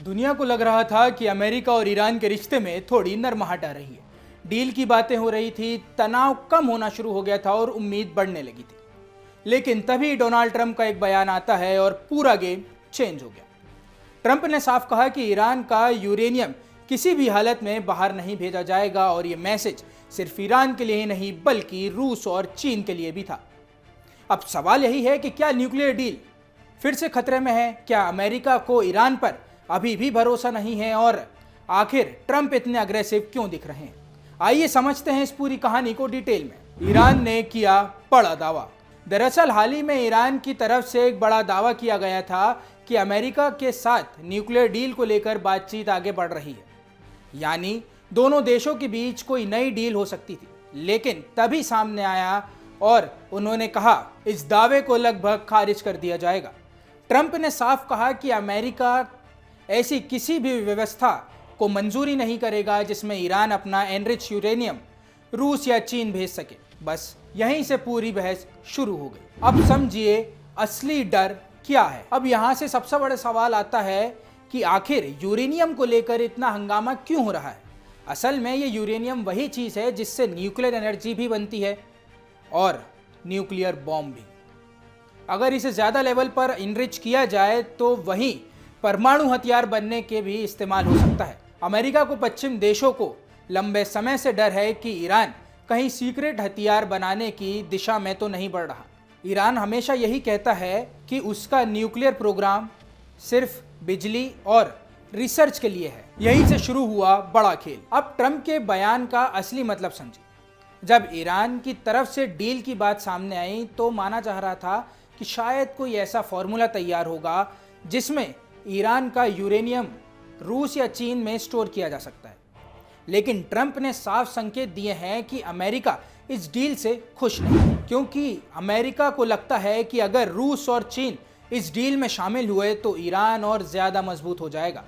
दुनिया को लग रहा था कि अमेरिका और ईरान के रिश्ते में थोड़ी नरमाहट आ रही है। डील की बातें हो रही थी, तनाव कम होना शुरू हो गया था और उम्मीद बढ़ने लगी थी। लेकिन तभी डोनाल्ड ट्रंप का एक बयान आता है और पूरा गेम चेंज हो गया। ट्रंप ने साफ कहा कि ईरान का यूरेनियम किसी भी हालत में बाहर नहीं भेजा जाएगा और यह मैसेज सिर्फ ईरान के लिए ही नहीं बल्कि रूस और चीन के लिए भी था। अब सवाल यही है कि क्या न्यूक्लियर डील फिर से खतरे में है? क्या अमेरिका को ईरान पर अभी भी भरोसा नहीं है? और आखिर ट्रंप इतने अग्रेसिव क्यों दिख रहे हैं? आइए समझते हैं इस पूरी कहानी को डिटेल में। ईरान ने किया बड़ा दावा। दरअसल हाल ही में ईरान की तरफ से एक बड़ा दावा किया गया था कि अमेरिका के साथ न्यूक्लियर डील को लेकर बातचीत आगे बढ़ रही है, यानी दोनों देशों के बीच कोई नई डील हो सकती थी। लेकिन तभी सामने आया और उन्होंने कहा इस दावे को लगभग खारिज कर दिया जाएगा। ट्रंप ने साफ कहा कि अमेरिका ऐसी किसी भी व्यवस्था को मंजूरी नहीं करेगा जिसमें ईरान अपना एनरिच यूरेनियम रूस या चीन भेज सके। बस यहीं से पूरी बहस शुरू हो गई। अब समझिए असली डर क्या है। अब यहां से सबसे बड़ा सवाल आता है कि आखिर यूरेनियम को लेकर इतना हंगामा क्यों हो रहा है। असल में ये यूरेनियम वही चीज है जिससे न्यूक्लियर एनर्जी भी बनती है और न्यूक्लियर बॉम्ब भी। अगर इसे ज्यादा लेवल पर इनरिच किया जाए तो वहीं परमाणु हथियार बनने के भी इस्तेमाल हो सकता है। अमेरिका को पश्चिम देशों को लंबे समय से डर है कि ईरान कहीं सीक्रेट हथियार बनाने की दिशा में तो नहीं बढ़ रहा। ईरान हमेशा यही कहता है कि उसका न्यूक्लियर प्रोग्राम सिर्फ बिजली और रिसर्च के लिए है। यहीं से शुरू हुआ बड़ा खेल। अब ट्रंप के बयान का असली मतलब समझिए। जब ईरान की तरफ से डील की बात सामने आई तो माना जा रहा था कि शायद कोई ऐसा फॉर्मूला तैयार होगा जिसमें ईरान का यूरेनियम रूस या चीन में स्टोर किया जा सकता है। लेकिन ट्रंप ने साफ संकेत दिए हैं कि अमेरिका इस डील से खुश नहीं, क्योंकि अमेरिका को लगता है कि अगर रूस और चीन इस डील में शामिल हुए तो ईरान और ज्यादा मजबूत हो जाएगा।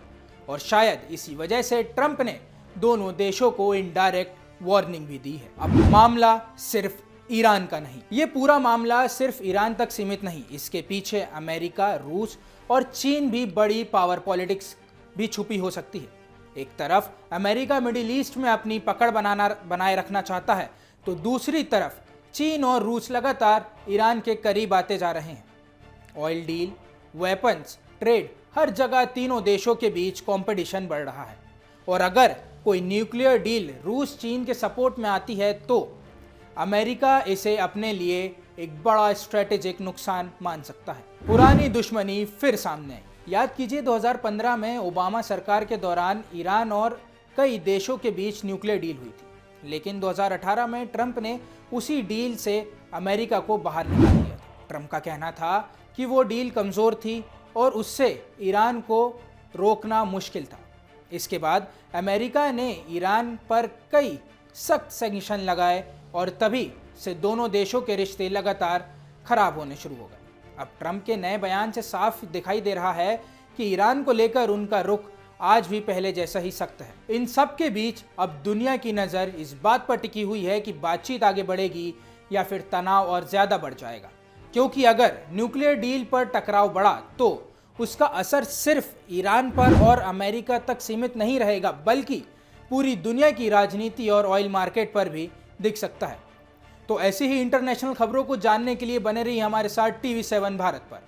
और शायद इसी वजह से ट्रंप ने दोनों देशों को इनडायरेक्ट वार्निंग भी दी है। अब मामला सिर्फ ईरान का नहीं, ये पूरा मामला सिर्फ ईरान तक सीमित नहीं। इसके पीछे अमेरिका, रूस और चीन भी बड़ी पावर पॉलिटिक्स भी छुपी हो सकती है। एक तरफ अमेरिका मिडिल ईस्ट में अपनी पकड़ बनाए रखना चाहता है तो दूसरी तरफ चीन और रूस लगातार ईरान के करीब आते जा रहे हैं। ऑयल डील, वेपन्स, ट्रेड, हर जगह तीनों देशों के बीच कंपटीशन बढ़ रहा है। और अगर कोई न्यूक्लियर डील रूस चीन के सपोर्ट में आती है तो अमेरिका इसे अपने लिए एक बड़ा स्ट्रेटेजिक नुकसान मान सकता है। पुरानी दुश्मनी फिर सामने आई। याद कीजिए 2015 में ओबामा सरकार के दौरान ईरान और कई देशों के बीच न्यूक्लियर डील हुई थी। लेकिन 2018 में ट्रंप ने उसी डील से अमेरिका को बाहर निकाल दिया था। ट्रंप का कहना था कि वो डील कमज़ोर थी और उससे ईरान को रोकना मुश्किल था। इसके बाद अमेरिका ने ईरान पर कई सख्त सैंक्शन लगाए और तभी से दोनों देशों के रिश्ते लगातार खराब होने शुरू हो गए। अब ट्रंप के नए बयान से साफ दिखाई दे रहा है कि ईरान को लेकर उनका रुख आज भी पहले जैसा ही सख्त है। इन सब के बीच अब दुनिया की नज़र इस बात पर टिकी हुई है कि बातचीत आगे बढ़ेगी या फिर तनाव और ज़्यादा बढ़ जाएगा। क्योंकि अगर न्यूक्लियर डील पर टकराव बढ़ा तो उसका असर सिर्फ ईरान पर और अमेरिका तक सीमित नहीं रहेगा बल्कि पूरी दुनिया की राजनीति और ऑयल मार्केट पर भी दिख सकता है। तो ऐसी ही इंटरनेशनल खबरों को जानने के लिए बने रहिए हमारे साथ TV7 भारत पर।